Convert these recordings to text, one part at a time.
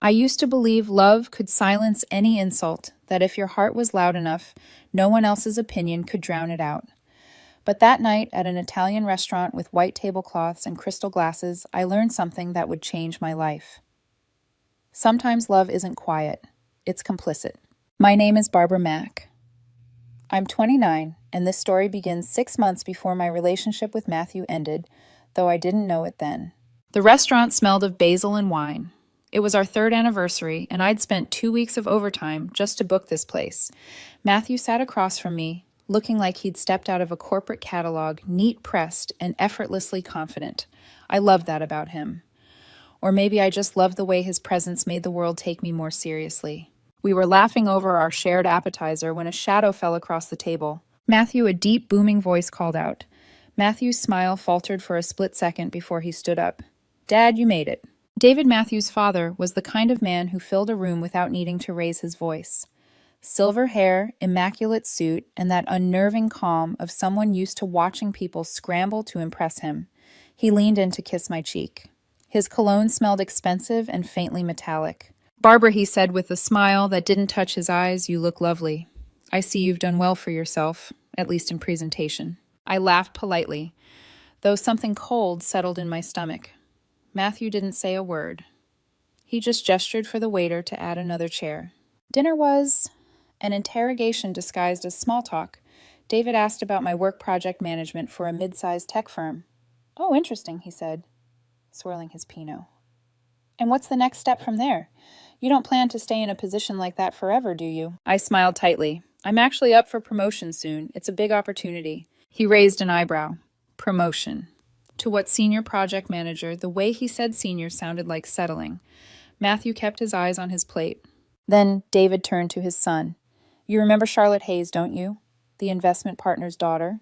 I used to believe love could silence any insult, that if your heart was loud enough, no one else's opinion could drown it out. But that night at an Italian restaurant with white tablecloths and crystal glasses, I learned something that would change my life. Sometimes love isn't quiet, it's complicit. My name is Barbara Mack. I'm 29, and this story begins 6 months before my relationship with Matthew ended, though I didn't know it then. The restaurant smelled of basil and wine. It was our 3rd anniversary, and I'd spent 2 weeks of overtime just to book this place. Matthew sat across from me, looking like he'd stepped out of a corporate catalog, neat pressed and effortlessly confident. I loved that about him. Or maybe I just loved the way his presence made the world take me more seriously. We were laughing over our shared appetizer when a shadow fell across the table. Matthew, a deep, booming voice called out. Matthew's smile faltered for a split second before he stood up. "Dad, you made it." David Matthews' father was the kind of man who filled a room without needing to raise his voice. Silver hair, immaculate suit, and that unnerving calm of someone used to watching people scramble to impress him. He leaned in to kiss my cheek. His cologne smelled expensive and faintly metallic. "Barbara," he said with a smile that didn't touch his eyes, "you look lovely. I see you've done well for yourself, at least in presentation." I laughed politely, though something cold settled in my stomach. Matthew didn't say a word. He just gestured for the waiter to add another chair. Dinner was an interrogation disguised as small talk. David asked about my work project management for a mid-sized tech firm. "Oh, interesting," he said, swirling his Pinot. "And what's the next step from there? You don't plan to stay in a position like that forever, do you?" I smiled tightly. "I'm actually up for promotion soon. It's a big opportunity." He raised an eyebrow. Promotion. To what senior project manager? The way he said senior sounded like settling. Matthew kept his eyes on his plate. Then David turned to his son. "You remember Charlotte Hayes, don't you? The investment partner's daughter.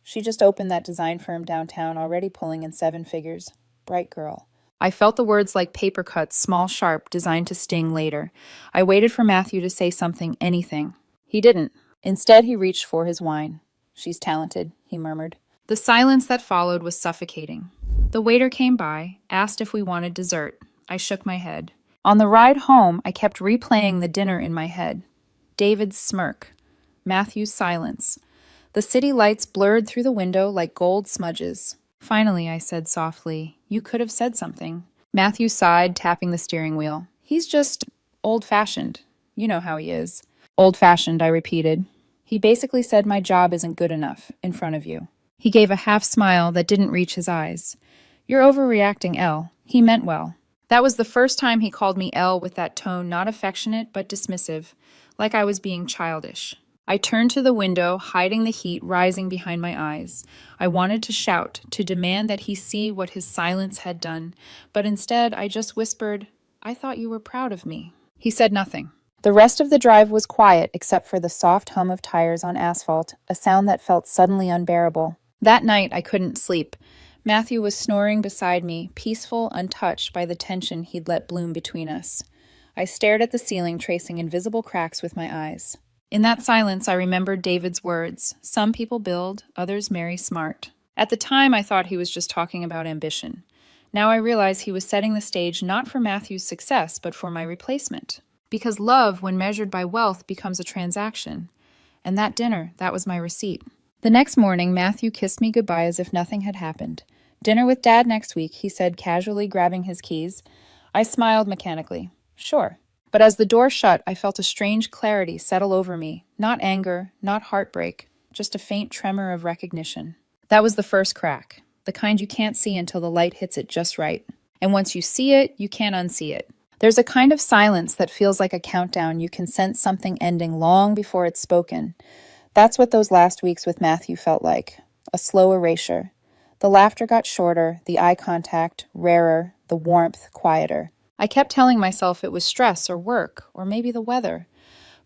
She just opened that design firm downtown, already pulling in 7 figures. Bright girl." I felt the words like paper cuts, small, sharp, designed to sting later. I waited for Matthew to say something, anything. He didn't. Instead, he reached for his wine. "She's talented," he murmured. The silence that followed was suffocating. The waiter came by, asked if we wanted dessert. I shook my head. On the ride home, I kept replaying the dinner in my head. David's smirk. Matthew's silence. The city lights blurred through the window like gold smudges. Finally, I said softly, "You could have said something." Matthew sighed, tapping the steering wheel. "He's just old-fashioned. You know how he is." "Old-fashioned," I repeated. "He basically said my job isn't good enough in front of you." He gave a half smile that didn't reach his eyes. "You're overreacting, Elle. He meant well." That was the first time he called me Elle with that tone, not affectionate but dismissive, like I was being childish. I turned to the window, hiding the heat rising behind my eyes. I wanted to shout, to demand that he see what his silence had done, but instead I just whispered, "I thought you were proud of me." He said nothing. The rest of the drive was quiet except for the soft hum of tires on asphalt, a sound that felt suddenly unbearable. That night, I couldn't sleep. Matthew was snoring beside me, peaceful, untouched by the tension he'd let bloom between us. I stared at the ceiling, tracing invisible cracks with my eyes. In that silence, I remembered David's words. Some people build, others marry smart. At the time, I thought he was just talking about ambition. Now I realize he was setting the stage not for Matthew's success, but for my replacement. Because love, when measured by wealth, becomes a transaction. And that dinner, that was my receipt. The next morning, Matthew kissed me goodbye as if nothing had happened. "Dinner with Dad next week," he said, casually grabbing his keys. I smiled mechanically. Sure. But as the door shut, I felt a strange clarity settle over me. Not anger, not heartbreak, just a faint tremor of recognition. That was the first crack, the kind you can't see until the light hits it just right. And once you see it, you can't unsee it. There's a kind of silence that feels like a countdown. You can sense something ending long before it's spoken. That's what those last weeks with Matthew felt like. A slow erasure. The laughter got shorter, the eye contact rarer, the warmth quieter. I kept telling myself it was stress or work, or maybe the weather.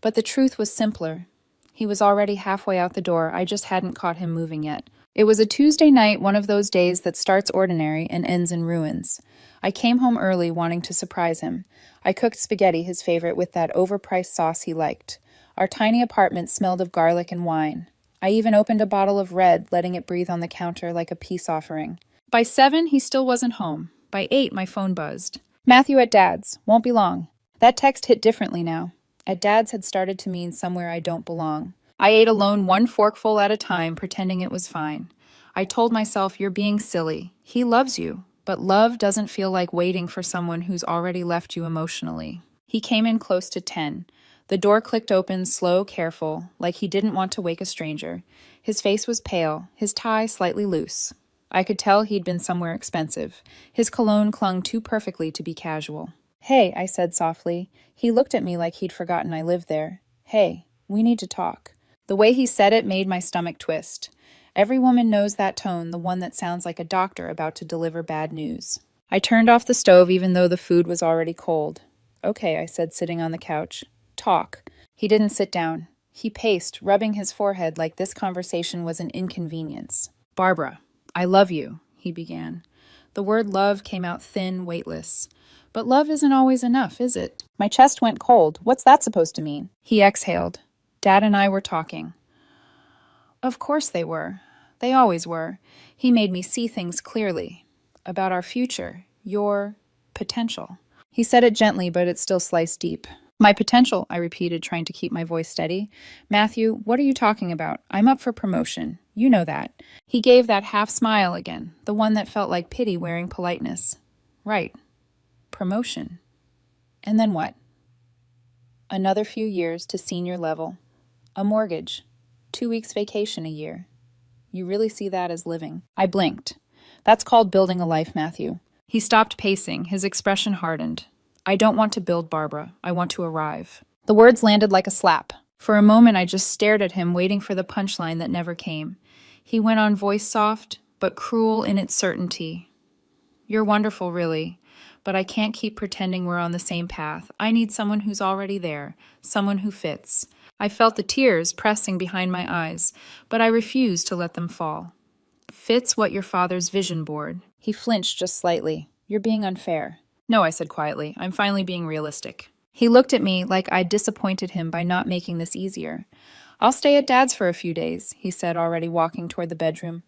But the truth was simpler. He was already halfway out the door. I just hadn't caught him moving yet. It was a Tuesday night, one of those days that starts ordinary and ends in ruins. I came home early, wanting to surprise him. I cooked spaghetti, his favorite, with that overpriced sauce he liked. Our tiny apartment smelled of garlic and wine. I even opened a bottle of red, letting it breathe on the counter like a peace offering. By 7, he still wasn't home. By 8, my phone buzzed. "Matthew at Dad's. Won't be long." That text hit differently now. At Dad's had started to mean somewhere I don't belong. I ate alone one forkful at a time, pretending it was fine. I told myself, you're being silly. He loves you, but love doesn't feel like waiting for someone who's already left you emotionally. He came in close to 10. The door clicked open, slow, careful, like he didn't want to wake a stranger. His face was pale, his tie slightly loose. I could tell he'd been somewhere expensive. His cologne clung too perfectly to be casual. Hey, I said softly. He looked at me like he'd forgotten I lived there. Hey, we need to talk. The way he said it made my stomach twist. Every woman knows that tone, the one that sounds like a doctor about to deliver bad news. I turned off the stove even though the food was already cold. Okay, I said, sitting on the couch. Talk. He didn't sit down. He paced, rubbing his forehead like this conversation was an inconvenience. Barbara, I love you, he began. The word love came out thin, weightless. But love isn't always enough, is it? My chest went cold. What's that supposed to mean? He exhaled. Dad and I were talking. Of course they were. They always were. He made me see things clearly. About our future. Your potential. He said it gently, but it still sliced deep. My potential, I repeated, trying to keep my voice steady. Matthew, what are you talking about? I'm up for promotion. You know that. He gave that half smile again, the one that felt like pity wearing politeness. Right. Promotion. And then what? Another few years to senior level. A mortgage. 2 weeks vacation a year. You really see that as living? I blinked. That's called building a life, Matthew. He stopped pacing, his expression hardened. I don't want to build, Barbara. I want to arrive. The words landed like a slap. For a moment, I just stared at him, waiting for the punchline that never came. He went on, voice soft, but cruel in its certainty. You're wonderful, really, but I can't keep pretending we're on the same path. I need someone who's already there, someone who fits. I felt the tears pressing behind my eyes, but I refused to let them fall. Fits what your father's vision board. He flinched just slightly. You're being unfair. No, I said quietly. I'm finally being realistic. He looked at me like I'd disappointed him by not making this easier. I'll stay at Dad's for a few days, he said, already walking toward the bedroom.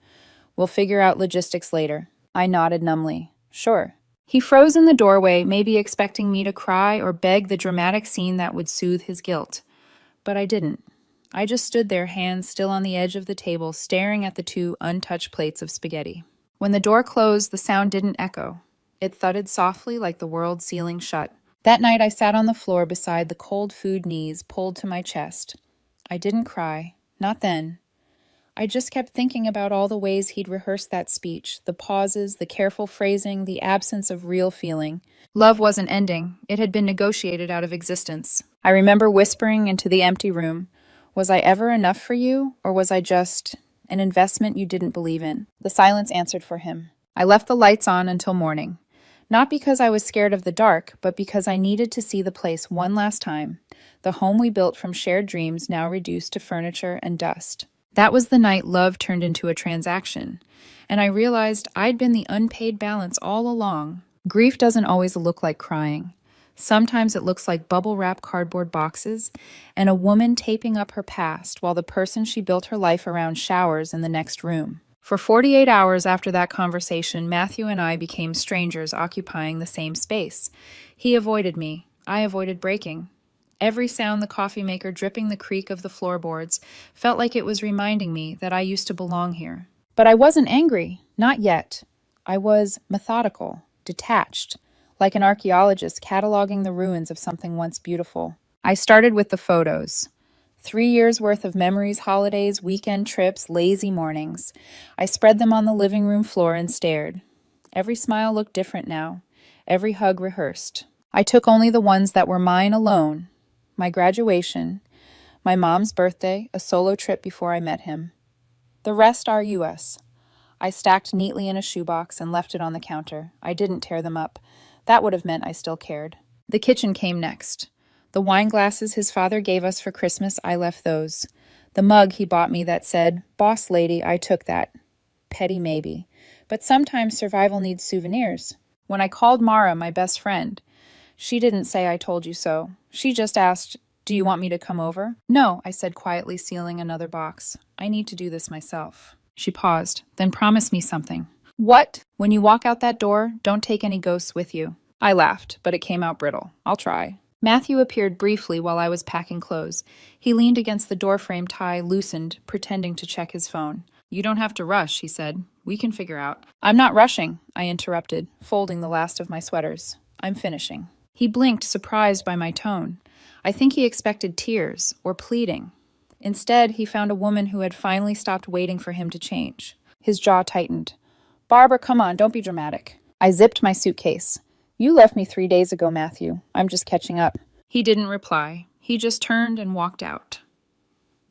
We'll figure out logistics later. I nodded numbly. Sure. He froze in the doorway, maybe expecting me to cry or beg the dramatic scene that would soothe his guilt. But I didn't. I just stood there, hands still on the edge of the table, staring at the 2 untouched plates of spaghetti. When the door closed, the sound didn't echo. It thudded softly like the world sealing shut. That night I sat on the floor beside the cold food knees pulled to my chest. I didn't cry. Not then. I just kept thinking about all the ways he'd rehearsed that speech, the pauses, the careful phrasing, the absence of real feeling. Love wasn't ending. It had been negotiated out of existence. I remember whispering into the empty room, was I ever enough for you, or was I just an investment you didn't believe in? The silence answered for him. I left the lights on until morning. Not because I was scared of the dark, but because I needed to see the place one last time, the home we built from shared dreams now reduced to furniture and dust. That was the night love turned into a transaction, and I realized I'd been the unpaid balance all along. Grief doesn't always look like crying. Sometimes it looks like bubble-wrap cardboard boxes and a woman taping up her past while the person she built her life around showers in the next room. For 48 hours after that conversation, Matthew and I became strangers occupying the same space. He avoided me. I avoided breaking. Every sound, the coffee maker dripping the creak of the floorboards, felt like it was reminding me that I used to belong here. But I wasn't angry. Not yet. I was methodical, detached, like an archaeologist cataloging the ruins of something once beautiful. I started with the photos. 3 years' worth of memories, holidays, weekend trips, lazy mornings. I spread them on the living room floor and stared. Every smile looked different now. Every hug rehearsed. I took only the ones that were mine alone. My graduation, my mom's birthday, a solo trip before I met him. The rest are US. I stacked neatly in a shoebox and left it on the counter. I didn't tear them up. That would have meant I still cared. The kitchen came next. The wine glasses his father gave us for Christmas, I left those. The mug he bought me that said, "Boss lady," I took that. Petty maybe. But sometimes survival needs souvenirs. When I called Mara, my best friend, she didn't say I told you so. She just asked, "Do you want me to come over?" "No," I said quietly, sealing another box. "I need to do this myself." She paused, then promised me something. "What?" "When you walk out that door, don't take any ghosts with you." I laughed, but it came out brittle. "I'll try." Matthew appeared briefly while I was packing clothes. He leaned against the doorframe tie, loosened, pretending to check his phone. "You don't have to rush," he said. "We can figure out." "I'm not rushing," I interrupted, folding the last of my sweaters. "I'm finishing." He blinked, surprised by my tone. I think he expected tears or pleading. Instead, he found a woman who had finally stopped waiting for him to change. His jaw tightened. "Barbara, come on, don't be dramatic." I zipped my suitcase. "You left me 3 days ago, Matthew. I'm just catching up." He didn't reply. He just turned and walked out.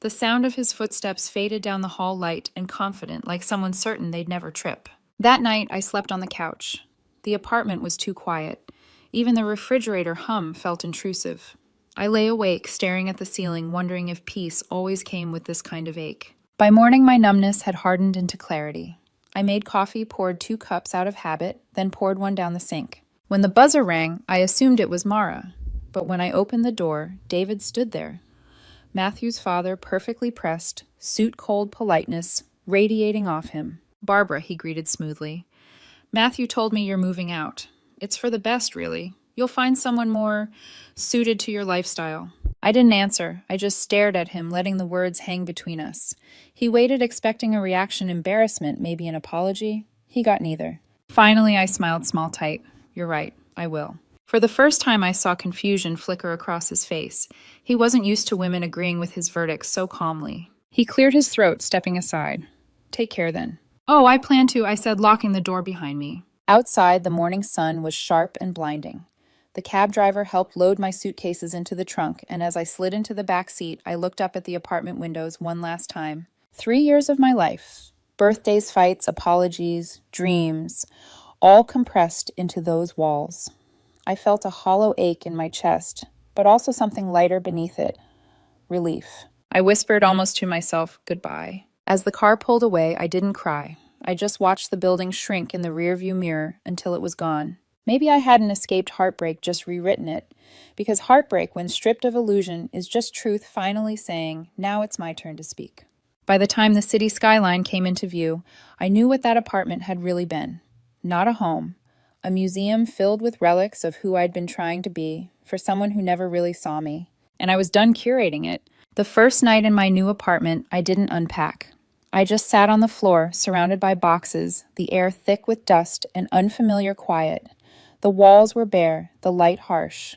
The sound of his footsteps faded down the hall light and confident, like someone certain they'd never trip. That night, I slept on the couch. The apartment was too quiet. Even the refrigerator hum felt intrusive. I lay awake, staring at the ceiling, wondering if peace always came with this kind of ache. By morning, my numbness had hardened into clarity. I made coffee, poured 2 cups out of habit, then poured one down the sink. When the buzzer rang, I assumed it was Mara. But when I opened the door, David stood there. Matthew's father, perfectly pressed, suit-cold politeness radiating off him. "Barbara," he greeted smoothly. "Matthew told me you're moving out. It's for the best, really. You'll find someone more suited to your lifestyle." I didn't answer. I just stared at him, letting the words hang between us. He waited, expecting a reaction, embarrassment, maybe an apology. He got neither. Finally, I smiled small tight. "You're right. I will." For the first time, I saw confusion flicker across his face. He wasn't used to women agreeing with his verdicts so calmly. He cleared his throat, stepping aside. "Take care, then." "Oh, I plan to," I said, locking the door behind me. Outside, the morning sun was sharp and blinding. The cab driver helped load my suitcases into the trunk, and as I slid into the back seat, I looked up at the apartment windows one last time. 3 years of my life. Birthdays, fights, apologies, dreams, all compressed into those walls. I felt a hollow ache in my chest, but also something lighter beneath it. Relief. I whispered almost to myself, "Goodbye." As the car pulled away, I didn't cry. I just watched the building shrink in the rearview mirror until it was gone. Maybe I hadn't escaped heartbreak, just rewritten it. Because heartbreak, when stripped of illusion, is just truth finally saying, "Now it's my turn to speak." By the time the city skyline came into view, I knew what that apartment had really been. Not a home. A museum filled with relics of who I'd been trying to be, for someone who never really saw me. And I was done curating it. The first night in my new apartment, I didn't unpack. I just sat on the floor, surrounded by boxes, the air thick with dust and unfamiliar quiet. The walls were bare, the light harsh.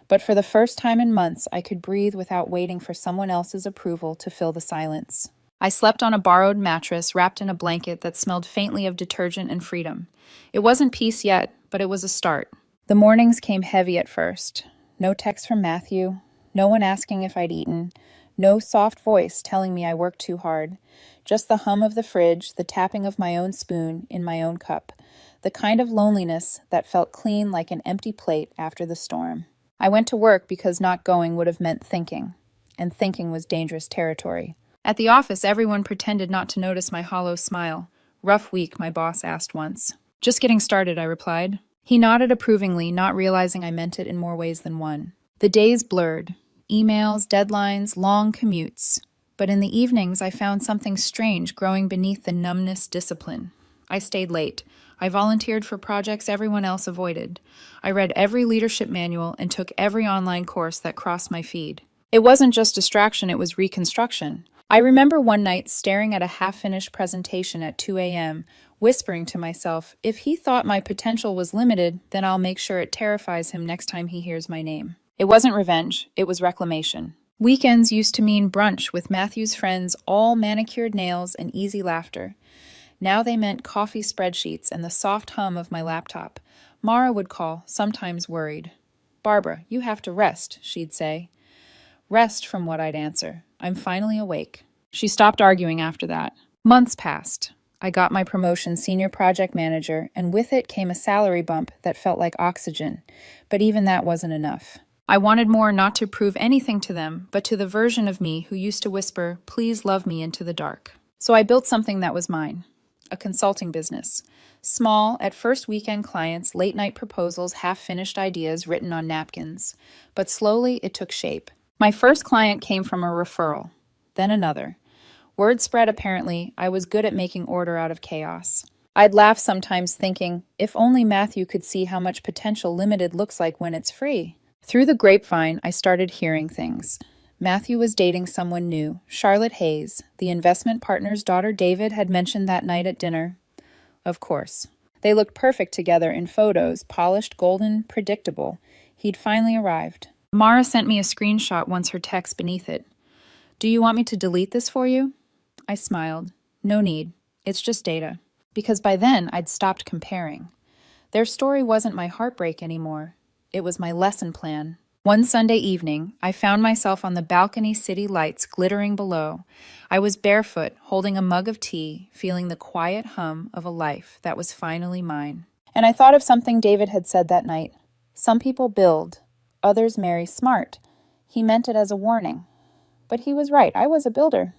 But for the first time in months, I could breathe without waiting for someone else's approval to fill the silence. I slept on a borrowed mattress wrapped in a blanket that smelled faintly of detergent and freedom. It wasn't peace yet, but it was a start. The mornings came heavy at first. No text from Matthew, no one asking if I'd eaten, no soft voice telling me I worked too hard. Just the hum of the fridge, the tapping of my own spoon in my own cup. The kind of loneliness that felt clean like an empty plate after the storm. I went to work because not going would have meant thinking, and thinking was dangerous territory. At the office, everyone pretended not to notice my hollow smile. "Rough week," my boss asked once. "Just getting started," I replied. He nodded approvingly, not realizing I meant it in more ways than one. The days blurred. Emails, deadlines, long commutes. But in the evenings, I found something strange growing beneath the numbness discipline. I stayed late. I volunteered for projects everyone else avoided. I read every leadership manual and took every online course that crossed my feed. It wasn't just distraction, it was reconstruction. I remember one night staring at a half-finished presentation at 2 a.m., whispering to myself, if he thought my potential was limited, then I'll make sure it terrifies him next time he hears my name. It wasn't revenge, it was reclamation. Weekends used to mean brunch with Matthew's friends, all manicured nails and easy laughter. Now they meant coffee spreadsheets and the soft hum of my laptop. Mara would call, sometimes worried. "Barbara, you have to rest," she'd say. Rest from what I'd answer. "I'm finally awake." She stopped arguing after that. Months passed. I got my promotion senior project manager, and with it came a salary bump that felt like oxygen. But even that wasn't enough. I wanted more, not to prove anything to them, but to the version of me who used to whisper, "Please love me," into the dark. So I built something that was mine. A consulting business. Small, at first weekend clients, late-night proposals, half-finished ideas written on napkins. But slowly it took shape. My first client came from a referral, then another. Word spread apparently, I was good at making order out of chaos. I'd laugh sometimes thinking, if only Matthew could see how much potential limited looks like when it's free. Through the grapevine, I started hearing things. Matthew was dating someone new, Charlotte Hayes, the investment partner's daughter. David had mentioned that night at dinner. Of course. They looked perfect together in photos, polished, golden, predictable. He'd finally arrived. Mara sent me a screenshot once, her text beneath it. "Do you want me to delete this for you?" I smiled. No need. It's just data. Because by then, I'd stopped comparing. Their story wasn't my heartbreak anymore. It was my lesson plan. One Sunday evening, I found myself on the balcony, city lights glittering below. I was barefoot, holding a mug of tea, feeling the quiet hum of a life that was finally mine. And I thought of something David had said that night. Some people build, others marry smart. He meant it as a warning. But he was right, I was a builder.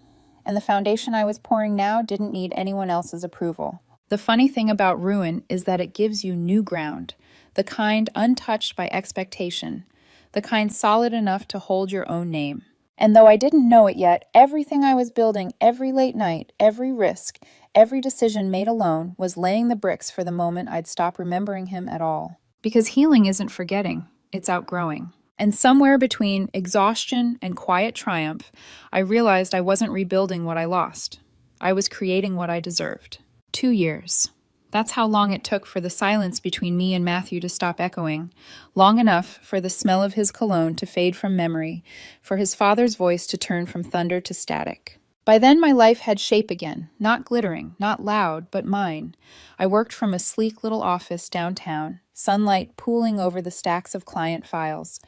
And the foundation I was pouring now didn't need anyone else's approval. The funny thing about ruin is that it gives you new ground, the kind untouched by expectation, the kind solid enough to hold your own name. And though I didn't know it yet, everything I was building, every late night, every risk, every decision made alone, was laying the bricks for the moment I'd stop remembering him at all. Because healing isn't forgetting, it's outgrowing. And somewhere between exhaustion and quiet triumph, I realized I wasn't rebuilding what I lost. I was creating what I deserved. 2 years. That's how long it took for the silence between me and Matthew to stop echoing, long enough for the smell of his cologne to fade from memory, for his father's voice to turn from thunder to static. By then my life had shape again, not glittering, not loud, but mine. I worked from a sleek little office downtown, sunlight pooling over the stacks of client files.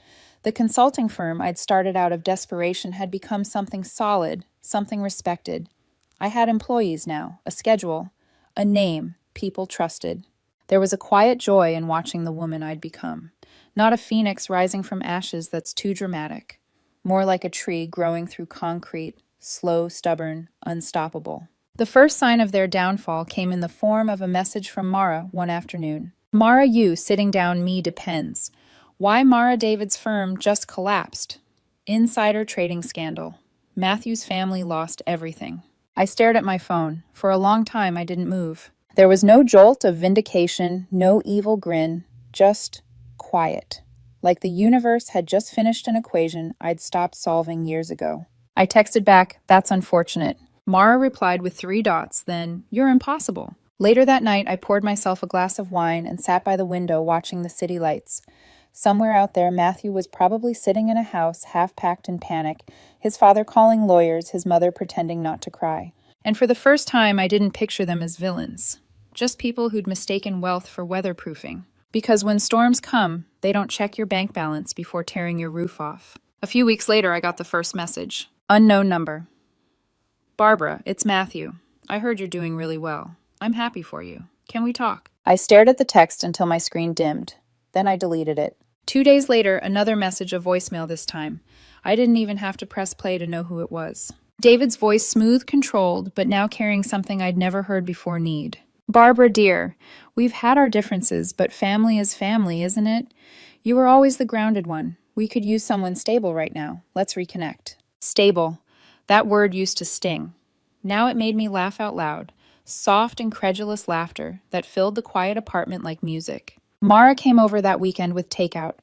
The consulting firm I'd started out of desperation had become something solid, something respected. I had employees now, a schedule, a name people trusted. There was a quiet joy in watching the woman I'd become. Not a phoenix rising from ashes that's too dramatic. More like a tree growing through concrete, slow, stubborn, unstoppable. The first sign of their downfall came in the form of a message from Mara one afternoon. "Mara, you sitting down me depends. Why Mara David's firm just collapsed. Insider trading scandal. Matthew's family lost everything." I stared at my phone. For a long time, I didn't move. There was no jolt of vindication, no evil grin, just quiet. Like the universe had just finished an equation I'd stopped solving years ago. I texted back, "That's unfortunate." Mara replied with 3 dots, then, "You're impossible." Later that night, I poured myself a glass of wine and sat by the window watching the city lights. Somewhere out there, Matthew was probably sitting in a house, half-packed in panic, his father calling lawyers, his mother pretending not to cry. And for the first time, I didn't picture them as villains. Just people who'd mistaken wealth for weatherproofing. Because when storms come, they don't check your bank balance before tearing your roof off. A few weeks later, I got the first message. Unknown number. "Barbara, it's Matthew. I heard you're doing really well. I'm happy for you. Can we talk?" I stared at the text until my screen dimmed. Then I deleted it. 2 days later, another message, a voicemail this time. I didn't even have to press play to know who it was. David's voice, smooth, controlled, but now carrying something I'd never heard before. Need. "Barbara, dear, we've had our differences, but family is family, isn't it? You were always the grounded one. We could use someone stable right now. Let's reconnect." Stable. That word used to sting. Now it made me laugh out loud. Soft, incredulous laughter that filled the quiet apartment like music. Mara came over that weekend with takeout.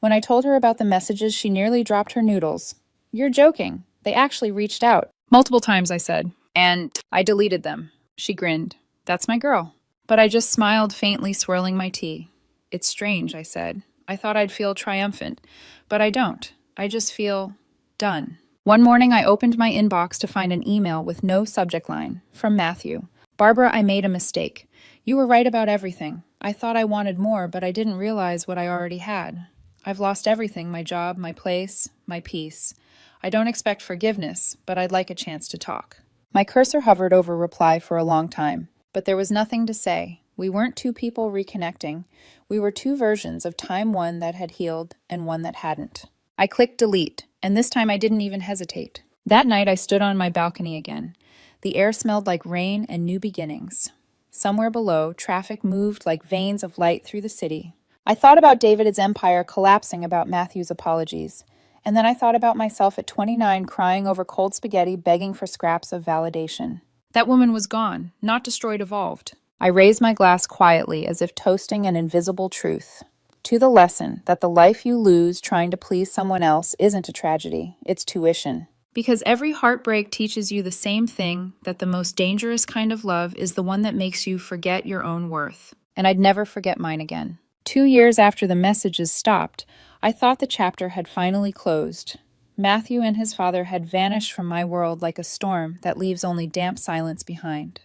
When I told her about the messages, she nearly dropped her noodles. "You're joking. They actually reached out." "Multiple times," I said. "And I deleted them." She grinned. "That's my girl." But I just smiled faintly, swirling my tea. "It's strange," I said. "I thought I'd feel triumphant, but I don't. I just feel done." One morning, I opened my inbox to find an email with no subject line, from Matthew. "Barbara, I made a mistake. You were right about everything. I thought I wanted more, but I didn't realize what I already had. I've lost everything, my job, my place, my peace. I don't expect forgiveness, but I'd like a chance to talk." My cursor hovered over reply for a long time, but there was nothing to say. We weren't two people reconnecting. We were two versions of time, one that had healed and one that hadn't. I clicked delete, and this time I didn't even hesitate. That night I stood on my balcony again. The air smelled like rain and new beginnings. Somewhere below, traffic moved like veins of light through the city. I thought about David's empire collapsing about Matthew's apologies. And then I thought about myself at 29 crying over cold spaghetti, begging for scraps of validation. That woman was gone, not destroyed, evolved. I raised my glass quietly, as if toasting an invisible truth. to the lesson that the life you lose trying to please someone else isn't a tragedy, it's tuition. Because every heartbreak teaches you the same thing, that the most dangerous kind of love is the one that makes you forget your own worth. And I'd never forget mine again. 2 years after the messages stopped, I thought the chapter had finally closed. Matthew and his father had vanished from my world like a storm that leaves only damp silence behind.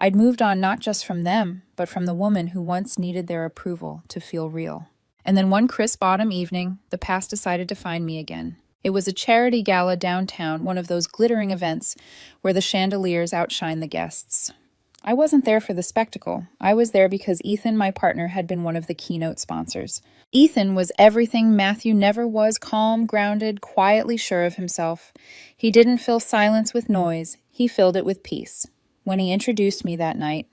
I'd moved on not just from them, but from the woman who once needed their approval to feel real. And then one crisp autumn evening, the past decided to find me again. It was a charity gala downtown, one of those glittering events where the chandeliers outshine the guests. I wasn't there for the spectacle. I was there because Ethan, my partner, had been one of the keynote sponsors. Ethan was everything Matthew never was: calm, grounded, quietly sure of himself. He didn't fill silence with noise, he filled it with peace. When he introduced me that night,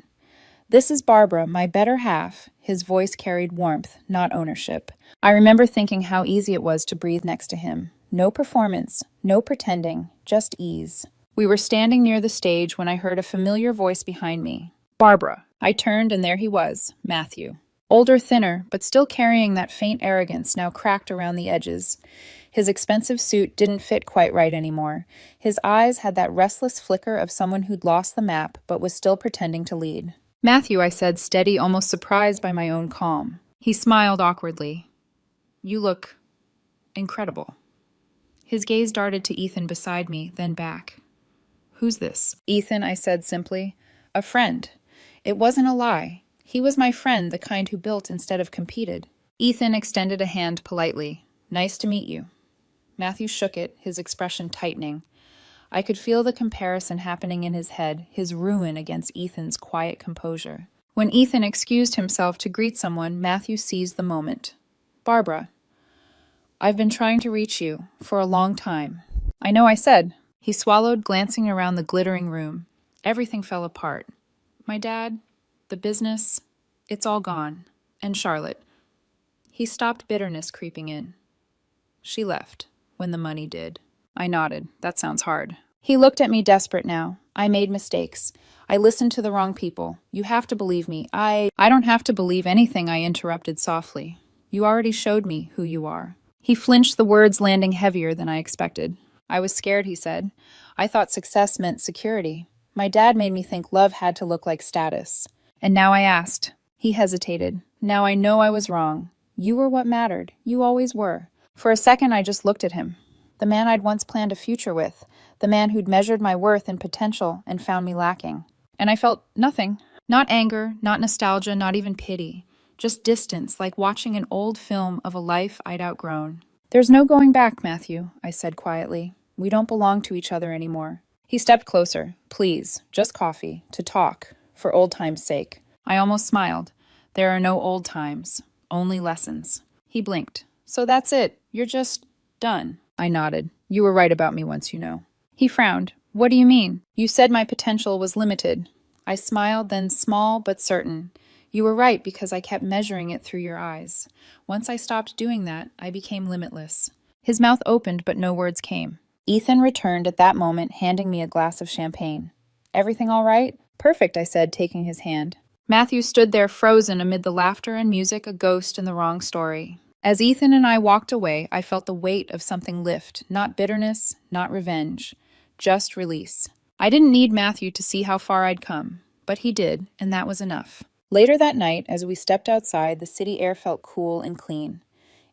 "This is Barbara, my better half," his voice carried warmth, not ownership. I remember thinking how easy it was to breathe next to him. No performance, no pretending, just ease. We were standing near the stage when I heard a familiar voice behind me. "Barbara." I turned and there he was, Matthew. Older, thinner, but still carrying that faint arrogance now cracked around the edges. His expensive suit didn't fit quite right anymore. His eyes had that restless flicker of someone who'd lost the map but was still pretending to lead. "Matthew," I said, steady, almost surprised by my own calm. He smiled awkwardly. "You look incredible." His gaze darted to Ethan beside me, then back. "Who's this?" "Ethan," I said simply. "A friend." It wasn't a lie. He was my friend, the kind who built instead of competed. Ethan extended a hand politely. "Nice to meet you." Matthew shook it, his expression tightening. I could feel the comparison happening in his head, his ruin against Ethan's quiet composure. When Ethan excused himself to greet someone, Matthew seized the moment. "Barbara, I've been trying to reach you for a long time." "I know," I said. He swallowed, glancing around the glittering room. Everything fell apart. My dad, the business, it's all gone. And Charlotte. He stopped, bitterness creeping in. "She left when the money did." I nodded. "That sounds hard." He looked at me, desperate now. "I made mistakes. I listened to the wrong people. You have to believe me. I don't have to believe anything," I interrupted softly. "You already showed me who you are." He flinched, the words landing heavier than I expected. "I was scared," he said. "I thought success meant security. My dad made me think love had to look like status. And now I asked." He hesitated. "Now I know I was wrong. You were what mattered. You always were." For a second, I just looked at him. The man I'd once planned a future with. The man who'd measured my worth and potential and found me lacking. And I felt nothing. Not anger, not nostalgia, not even pity. Just distance, like watching an old film of a life I'd outgrown. "There's no going back, Matthew," I said quietly. "We don't belong to each other anymore." He stepped closer. "Please, just coffee, to talk, for old time's sake." I almost smiled. "There are no old times, only lessons." He blinked. "So that's it. You're just done." I nodded. "You were right about me once, you know." He frowned. "What do you mean?" "You said my potential was limited." I smiled, then small but certain. "You were right because I kept measuring it through your eyes. Once I stopped doing that, I became limitless." His mouth opened, but no words came. Ethan returned at that moment, handing me a glass of champagne. "Everything all right?" "Perfect," I said, taking his hand. Matthew stood there frozen amid the laughter and music, a ghost in the wrong story. As Ethan and I walked away, I felt the weight of something lift, not bitterness, not revenge, just release. I didn't need Matthew to see how far I'd come, but he did, and that was enough. Later that night, as we stepped outside, the city air felt cool and clean.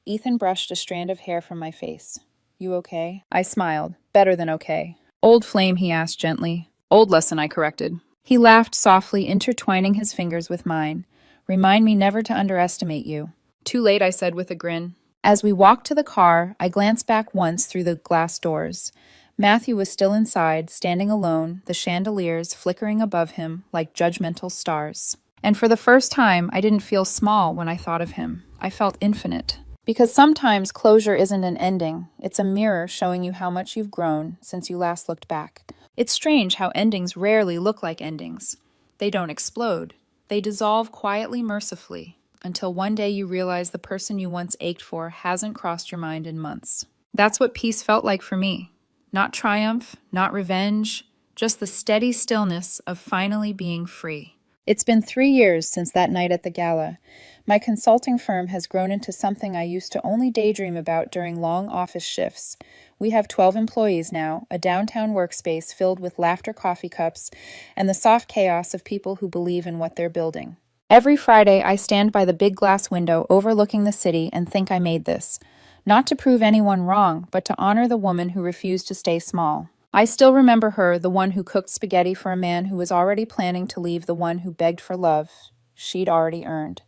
Ethan brushed a strand of hair from my face. "You okay?" I smiled. "Better than okay." "Old flame," he asked gently. "Old lesson," I corrected. He laughed softly, intertwining his fingers with mine. "Remind me never to underestimate you." "Too late," I said with a grin. As we walked to the car, I glanced back once through the glass doors. Matthew was still inside, standing alone, the chandeliers flickering above him like judgmental stars. And for the first time, I didn't feel small when I thought of him. I felt infinite. Because sometimes closure isn't an ending. It's a mirror showing you how much you've grown since you last looked back. It's strange how endings rarely look like endings. They don't explode. They dissolve quietly, mercifully, until one day you realize the person you once ached for hasn't crossed your mind in months. That's what peace felt like for me. Not triumph, not revenge, just the steady stillness of finally being free. It's been 3 years since that night at the gala. My consulting firm has grown into something I used to only daydream about during long office shifts. We have 12 employees now, a downtown workspace filled with laughter coffee cups, and the soft chaos of people who believe in what they're building. Every Friday, I stand by the big glass window overlooking the city and think I made this. Not to prove anyone wrong, but to honor the woman who refused to stay small. I still remember her, the one who cooked spaghetti for a man who was already planning to leave the one who begged for love she'd already earned.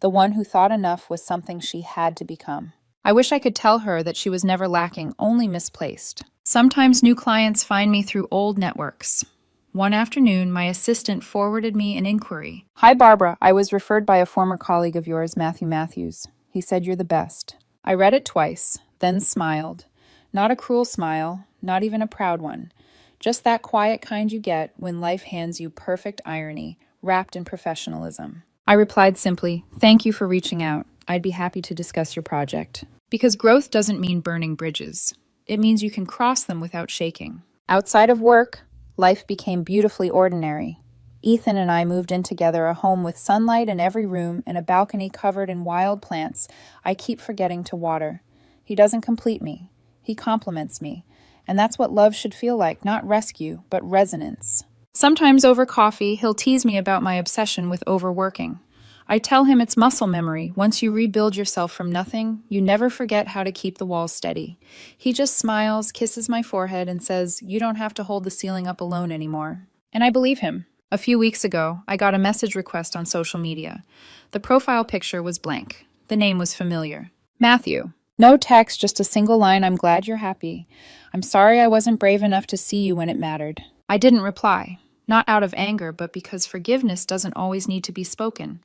The one who thought enough was something she had to become. I wish I could tell her that she was never lacking, only misplaced. Sometimes new clients find me through old networks. One afternoon, my assistant forwarded me an inquiry. "Hi, Barbara. I was referred by a former colleague of yours, Matthew Matthews. He said you're the best." I read it twice, then smiled. Not a cruel smile, not even a proud one. Just that quiet kind you get when life hands you perfect irony, wrapped in professionalism. I replied simply, "Thank you for reaching out. I'd be happy to discuss your project." Because growth doesn't mean burning bridges. It means you can cross them without shaking. Outside of work, life became beautifully ordinary. Ethan and I moved in together, a home with sunlight in every room and a balcony covered in wild plants I keep forgetting to water. He doesn't complete me. He complements me. And that's what love should feel like, not rescue, but resonance. Sometimes over coffee, he'll tease me about my obsession with overworking. I tell him it's muscle memory. Once you rebuild yourself from nothing, you never forget how to keep the walls steady. He just smiles, kisses my forehead, and says, "You don't have to hold the ceiling up alone anymore." And I believe him. A few weeks ago, I got a message request on social media. The profile picture was blank. The name was familiar. Matthew. No text, just a single line, "I'm glad you're happy. I'm sorry I wasn't brave enough to see you when it mattered." I didn't reply. Not out of anger, but because forgiveness doesn't always need to be spoken.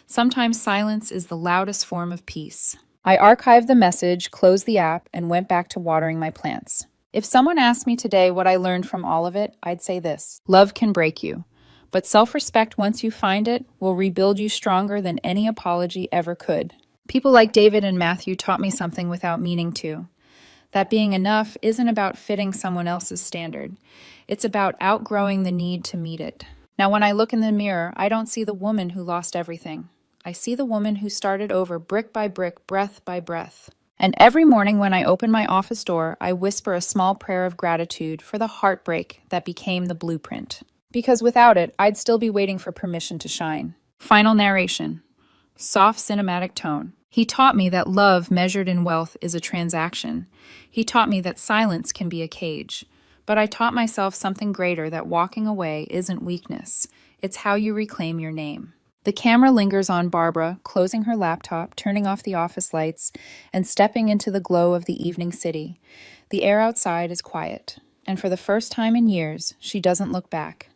Sometimes silence is the loudest form of peace. I archived the message, closed the app, and went back to watering my plants. If someone asked me today what I learned from all of it, I'd say this: love can break you, but self-respect, once you find it, will rebuild you stronger than any apology ever could. People like David and Matthew taught me something without meaning to. That being enough isn't about fitting someone else's standard. It's about outgrowing the need to meet it. Now, when I look in the mirror, I don't see the woman who lost everything. I see the woman who started over brick by brick, breath by breath. And every morning when I open my office door, I whisper a small prayer of gratitude for the heartbreak that became the blueprint. Because without it, I'd still be waiting for permission to shine. Final narration. Soft cinematic tone. He taught me that love measured in wealth is a transaction. He taught me that silence can be a cage. But I taught myself something greater, that walking away isn't weakness. It's how you reclaim your name. The camera lingers on Barbara, closing her laptop, turning off the office lights, and stepping into the glow of the evening city. The air outside is quiet, and for the first time in years, she doesn't look back.